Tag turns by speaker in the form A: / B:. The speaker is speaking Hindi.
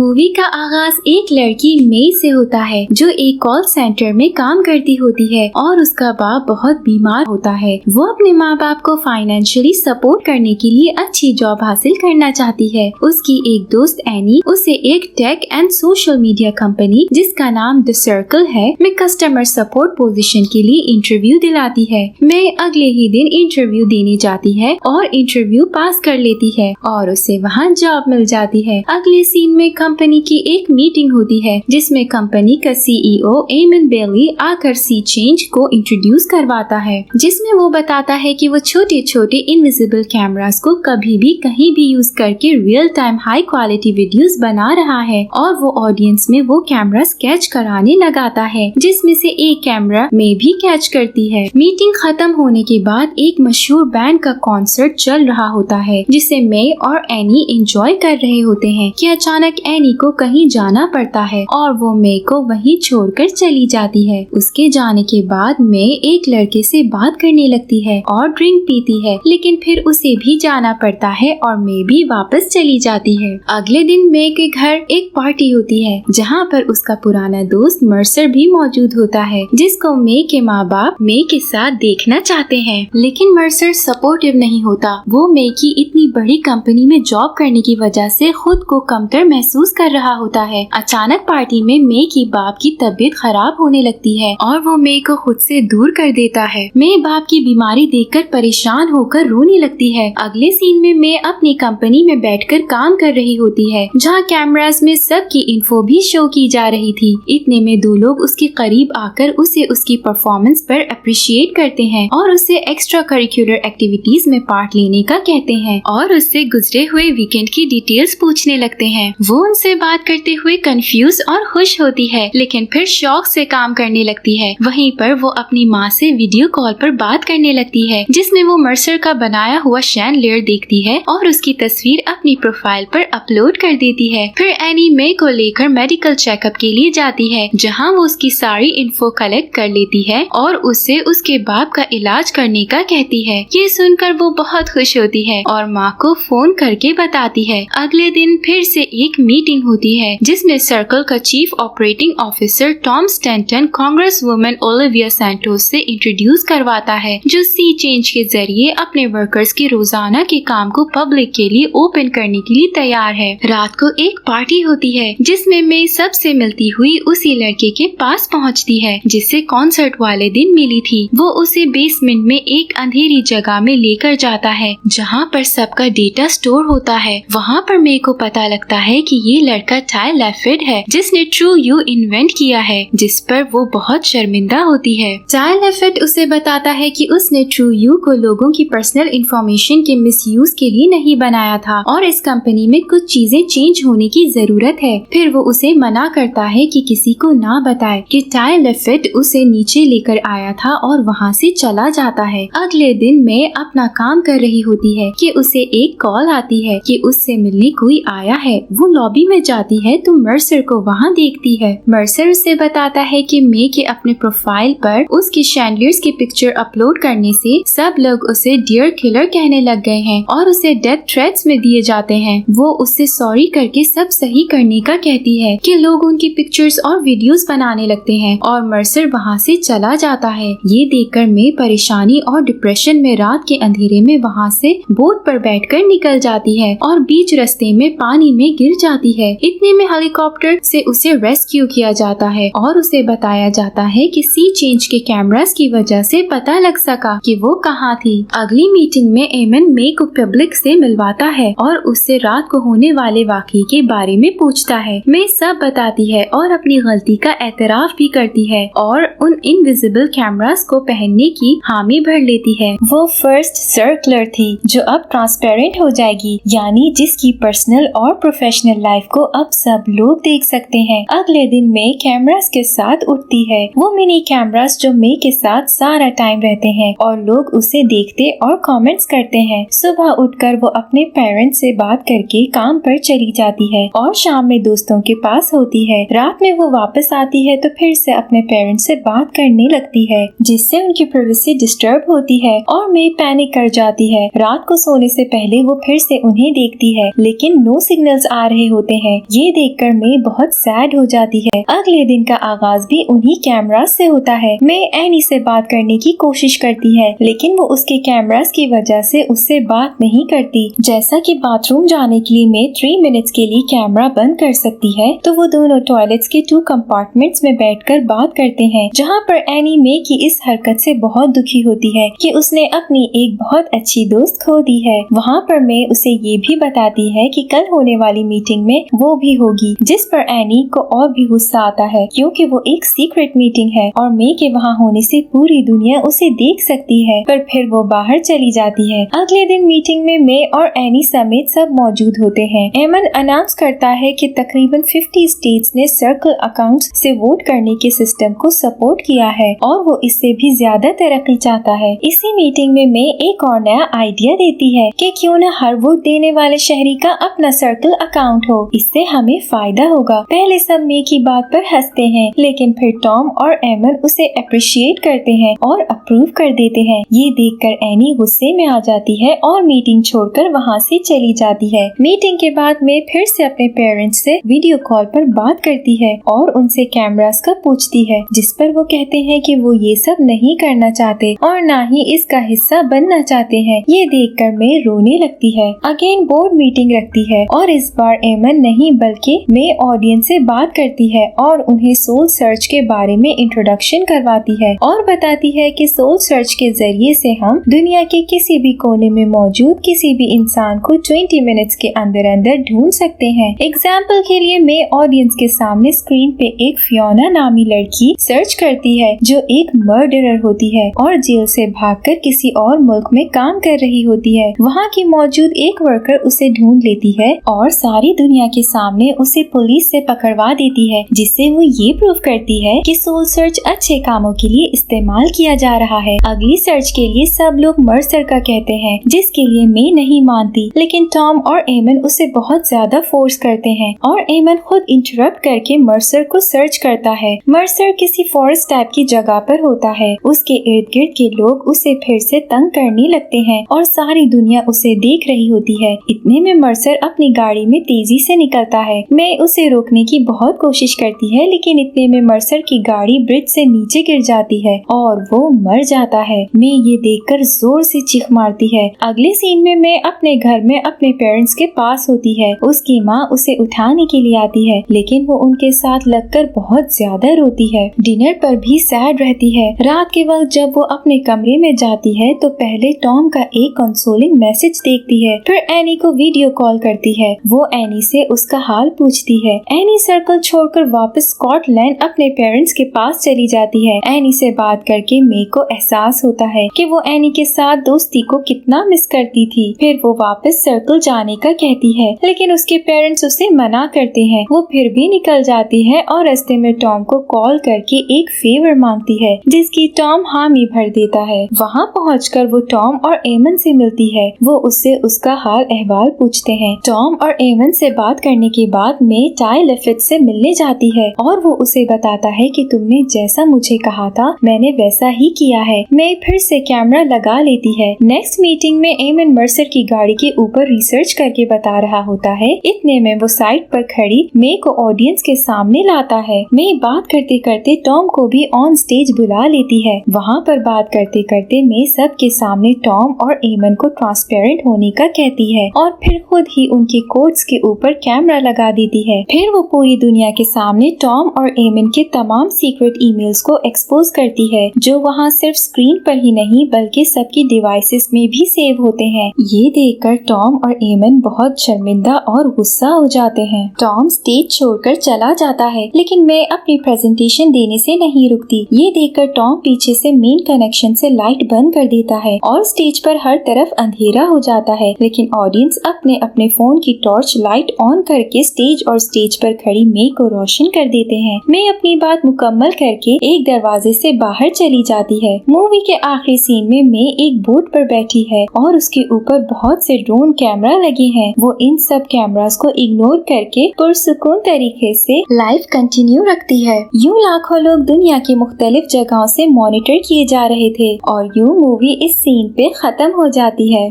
A: मूवी का आगाज एक लड़की मई से होता है जो एक कॉल सेंटर में काम करती होती है और उसका बाप बहुत बीमार होता है। वो अपने माँ बाप को फाइनेंशियली सपोर्ट करने के लिए अच्छी जॉब हासिल करना चाहती है। उसकी एक दोस्त एनी उसे एक tech and social media company जिसका नाम द सर्कल है में कस्टमर सपोर्ट पोजीशन के लिए इंटरव्यू दिलाती है। मई अगले ही दिन इंटरव्यू देने जाती है और इंटरव्यू पास कर लेती है और उसे वहाँ जॉब मिल जाती है। अगले सीन में कंपनी की एक मीटिंग होती है जिसमें कंपनी का सीईओ एमन बेली आकर सी चेंज को इंट्रोड्यूस करवाता है, जिसमें वो बताता है कि वो छोटे छोटे इनविजिबल कैमरास को कभी भी कहीं भी यूज करके real time high quality videos बना रहा है और वो ऑडियंस में वो कैमरास कैच कराने लगाता है, जिसमें से एक कैमरा में भी कैच करती है। मीटिंग खत्म होने के बाद एक मशहूर बैंड का कॉन्सर्ट चल रहा होता है जिसे मई और एनी एंजॉय कर रहे होते हैं कि अचानक एनी को कहीं जाना पड़ता है और वो मई को वहीं छोड़कर चली जाती है। उसके जाने के बाद मई एक लड़के से बात करने लगती है और ड्रिंक पीती है, लेकिन फिर उसे भी जाना पड़ता है और मई भी वापस चली जाती है। अगले दिन मई के घर एक पार्टी होती है जहाँ पर उसका पुराना दोस्त मर्सर भी मौजूद होता है, जिसको मई के माँ बाप मई के साथ देखना चाहते हैं, लेकिन मर्सर सपोर्टिव नहीं होता। वो मई की इतनी बड़ी कंपनी में जॉब करने की वजह से खुद को कमतर महसूस कर रहा होता है। अचानक पार्टी में मई की बाप की तबीयत खराब होने लगती है और वो मई को खुद से दूर कर देता है। मई बाप की बीमारी देखकर परेशान होकर रोने लगती है। अगले सीन में मई अपनी कंपनी में बैठकर काम कर रही होती है जहाँ कैमरास में सबकी इन्फो भी शो की जा रही थी। इतने में दो लोग उसके करीब आकर उसे उसकी परफॉर्मेंस पर अप्रिशिएट करते हैं और उसे एक्स्ट्रा करिकुलर एक्टिविटीज में पार्ट लेने का कहते हैं और उससे गुजरे हुए वीकेंड की डिटेल्स पूछने लगते हैं। वो उनसे बात करते हुए कंफ्यूज और खुश होती है, लेकिन फिर शौक से काम करने लगती है। वहीं पर वो अपनी माँ से वीडियो कॉल पर बात करने लगती है जिसमें वो मर्सर का बनाया हुआ शैंडलियर देखती है और उसकी तस्वीर अपनी प्रोफाइल पर अपलोड कर देती है। फिर एनी मई को लेकर मेडिकल चेकअप के लिए जाती है जहाँ वो उसकी सारी इन्फो कलेक्ट कर लेती है और उससे उसके बाप का इलाज करने का कहती है। ये सुनकर वो बहुत खुश होती है और माँ को फोन करके बताती है। अगले दिन फिर से एक मीटिंग होती है जिसमें सर्कल का chief operating officer Tom Stanton Congress women Olivia Santos से इंट्रोड्यूस करवाता है जो सी चेंज के जरिए अपने वर्कर्स के रोजाना के काम को पब्लिक के लिए ओपन करने के लिए तैयार है। रात को एक पार्टी होती है जिसमें मई सबसे मिलती हुई उसी लड़के के पास पहुंचती है जिससे कॉन्सर्ट वाले दिन मिली थी। वो उसे बेसमेंट में एक अंधेरी जगह में लेकर जाता है जहाँ पर सबका डेटा स्टोर होता है। वहाँ पर मई को पता लगता है कि ये लड़का टाइल लेफिड है जिसने ट्रू यू इन्वेंट किया है, जिस पर वो बहुत शर्मिंदा होती है। टाइल लेफिड उसे बताता है कि उसने ट्रू यू को लोगों की पर्सनल इंफॉर्मेशन के मिसयूज के लिए नहीं बनाया था और इस कंपनी में कुछ चीजें चेंज होने की जरूरत है। फिर वो उसे मना करता है कि किसी को ना बताए कि टाइल लेफिड उसे नीचे लेकर आया था और वहाँ से चला जाता है। अगले दिन मई अपना काम कर रही होती है कि उसे एक कॉल आती है कि उससे मिलने कोई आया है। वो लॉबी में जाती है तो मर्सर को वहाँ देखती है। मर्सर उसे बताता है कि मई के अपने प्रोफाइल पर उसके शैंडलियर्स की पिक्चर अपलोड करने से सब लोग उसे डियर किलर कहने लग गए हैं और उसे डेथ थ्रेट्स में दिए जाते हैं। वो उससे सॉरी करके सब सही करने का कहती है कि लोग उनकी पिक्चर्स और वीडियोस बनाने लगते हैं और मर्सर वहाँ से चला जाता है। ये देखकर मई परेशानी और डिप्रेशन में रात के अंधेरे में वहाँ से बोट पर बैठकर निकल जाती है और बीच रास्ते में पानी में गिर जाती है। इतने में हेलीकॉप्टर से उसे रेस्क्यू किया जाता है और उसे बताया जाता है कि सी चेंज के कैमरास की वजह से पता लग सका कि वो कहाँ थी। अगली मीटिंग में एमन मई को पब्लिक से मिलवाता है और उससे रात को होने वाले वाकये के बारे में पूछता है। मई सब बताती है और अपनी गलती का एतराफ भी करती है और उन इनविजिबल कैमरास को पहनने की हामी भर लेती है। वो फर्स्ट सर्कलर थी जो अब ट्रांसपेरेंट हो जाएगी, यानी जिसकी पर्सनल और प्रोफेशनल लाइफ को अब सब लोग देख सकते हैं। अगले दिन मई कैमरास के साथ उठती है। वो मिनी कैमरास जो मई के साथ सारा टाइम रहते हैं और लोग उसे देखते और कमेंट्स करते हैं। सुबह उठकर वो अपने पेरेंट्स से बात करके काम पर चली जाती है और शाम में दोस्तों के पास होती है। रात में वो वापस आती है तो फिर से अपने पेरेंट्स से बात करने लगती है जिससे उनकी प्राइवेसी डिस्टर्ब होती है और मई पैनिक कर जाती है। रात को सोने से पहले वो फिर से उन्हें देखती है लेकिन नो सिग्नल्स आ रहे होते होते हैं। ये देखकर मे बहुत सैड हो जाती है। अगले दिन का आगाज भी उन्हीं कैमरास से होता है। मे एनी से बात करने की कोशिश करती है, लेकिन वो उसके कैमरास की वजह से उससे बात नहीं करती। जैसा कि बाथरूम जाने के लिए मे 3 मिनट्स के लिए कैमरा बंद कर सकती है, तो वो दोनों टॉयलेट्स के 2 कंपार्टमेंट्स में बैठकर बात करते हैं, जहाँ पर एनी मे की इस हरकत से बहुत दुखी होती है कि उसने अपनी एक बहुत अच्छी दोस्त खो दी है। वहाँ पर मे उसे ये भी बताती है कि कल होने वाली मीटिंग में वो भी होगी, जिस पर एनी को और भी गुस्सा आता है, क्योंकि वो एक सीक्रेट मीटिंग है और मे के वहाँ होने से पूरी दुनिया उसे देख सकती है। पर फिर वो बाहर चली जाती है। अगले दिन मीटिंग में मे और एनी समेत सब मौजूद होते हैं। एमन अनाउंस करता है कि तकरीबन 50 स्टेट्स ने सर्कल अकाउंट्स से वोट करने के सिस्टम को सपोर्ट किया है और वो इससे भी ज्यादा तरक्की चाहता है। इसी मीटिंग में मे एक और नया आइडिया देती है कि क्यों न हर वोट देने वाले शहरी का अपना सर्कल अकाउंट हो, इससे हमें फायदा होगा। पहले सब मे की बात पर हंसते हैं, लेकिन फिर टॉम और एमन उसे अप्रिशिएट करते हैं और अप्रूव कर देते हैं। ये देखकर एनी गुस्से में आ जाती है और मीटिंग छोड़कर वहाँ से चली जाती है। मीटिंग के बाद मे फिर से अपने पेरेंट्स से वीडियो कॉल पर बात करती है और उनसे कैमरास का पूछती है, जिस पर वो कहते हैं कि वो ये सब नहीं करना चाहते और ना ही इसका हिस्सा बनना चाहते हैं। ये देखकर मे रोने लगती है। अगेन बोर्ड मीटिंग रखती है और इस बार एमन नहीं बल्कि मे ऑडियंस से बात करती है और उन्हें सोल सर्च के बारे में इंट्रोडक्शन करवाती है और बताती है कि सोल सर्च के जरिए से हम दुनिया के किसी भी कोने में मौजूद किसी भी इंसान को 20 मिनट्स के अंदर अंदर ढूंढ सकते हैं। एग्जाम्पल के लिए मे ऑडियंस के सामने स्क्रीन पे एक फियोना नामी लड़की सर्च करती है, जो एक मर्डरर होती है और जेल से भागकर किसी और मुल्क में काम कर रही होती है। वहाँ की मौजूद एक वर्कर उसे ढूंढ लेती है और सारी दुनिया के सामने उसे पुलिस से पकड़वा देती है, जिससे वो ये प्रूव करती है कि सोल सर्च अच्छे कामों के लिए इस्तेमाल किया जा रहा है। अगली सर्च के लिए सब लोग मर्सर का कहते हैं, जिसके लिए मे नहीं मानती, लेकिन टॉम और एमन उसे बहुत ज्यादा फोर्स करते हैं और एमन खुद इंटरप्ट करके मर्सर को सर्च करता है। मर्सर किसी फॉरेस्ट टाइप की जगह पर होता है। उसके इर्द गिर्द के लोग उसे फिर से तंग करने लगते हैं और सारी दुनिया उसे देख रही होती है। इतने में मर्सर अपनी गाड़ी में तेजी से निकलता है। मे उसे रोकने की बहुत कोशिश करती है, लेकिन इतने में मर्सर की गाड़ी ब्रिज से नीचे गिर जाती है और वो मर जाता है। मे ये देखकर जोर से चीख मारती है। अगले सीन में मे अपने घर में अपने पेरेंट्स के पास होती है। उसकी माँ उसे उठाने के लिए आती है, लेकिन वो उनके साथ लगकर बहुत ज्यादा रोती है। डिनर पर भी सैड रहती है। रात के वक्त जब वो अपने कमरे में जाती है तो पहले टॉम का एक कंसोलिंग मैसेज देखती है, फिर एनी को वीडियो कॉल करती है। वो एनी से उसका हाल पूछती है। एनी सर्कल छोड़कर वापस स्कॉटलैंड अपने पेरेंट्स के पास चली जाती है। एनी से बात करके मे को एहसास होता है कि वो एनी के साथ दोस्ती को कितना मिस करती थी। फिर वो वापस सर्कल जाने का कहती है, लेकिन उसके पेरेंट्स उसे मना करते हैं। वो फिर भी निकल जाती है और रास्ते में टॉम को कॉल करके एक फेवर मांगती है, जिसकी टॉम हामी भर देता है। वहाँ पहुंचकर वो टॉम और एमन से मिलती है। वो उससे उसका हाल अहवाल पूछते हैं। टॉम और एमन से बात करने के बाद मे टाई लेफिट से मिलने जाती है और वो उसे बताता है कि तुमने जैसा मुझे कहा था मैंने वैसा ही किया है। मे फिर से कैमरा लगा लेती है। नेक्स्ट मीटिंग में एमन मर्सर की गाड़ी के ऊपर रिसर्च करके बता रहा होता है। इतने में वो साइड पर खड़ी मे को ऑडियंस के सामने लाता है। मे बात करते करते टॉम को भी ऑन स्टेज बुला लेती है। वहाँ पर बात करते करते मे सबके सामने टॉम और एमन को ट्रांसपेरेंट होने का कहती है और फिर खुद ही उनके कोट्स के ऊपर कैमरा लगा देती है। फिर वो पूरी दुनिया के सामने टॉम और एमन के तमाम सीक्रेट ईमेल्स को एक्सपोज करती है, जो वहाँ सिर्फ स्क्रीन पर ही नहीं बल्कि सबकी डिवाइसेस में भी सेव होते हैं। ये देखकर टॉम और एमन बहुत शर्मिंदा और गुस्सा हो जाते हैं। टॉम स्टेज छोड़कर चला जाता है, लेकिन मैं अपनी प्रेजेंटेशन देने से नहीं रुकती। ये देखकर टॉम पीछे से मेन कनेक्शन से लाइट बंद कर देता है और स्टेज पर हर तरफ अंधेरा हो जाता है, लेकिन ऑडियंस अपने अपने फोन की टॉर्च लाइट ऑन करके स्टेज और स्टेज पर खड़ी मे को रोशन कर देते हैं। मे अपनी बात मुकम्मल करके एक दरवाजे से बाहर चली जाती है। मूवी के आखिरी सीन में मे एक बोट पर बैठी है और उसके ऊपर बहुत से ड्रोन कैमरा लगे हैं। वो इन सब कैमरास को इग्नोर करके पुरसुकून तरीके से लाइफ कंटिन्यू रखती है। यूं लाखों लोग दुनिया की मुख्तलिफ जगहों से मॉनिटर किए जा रहे थे और यूं मूवी इस सीन पे खत्म हो जाती है।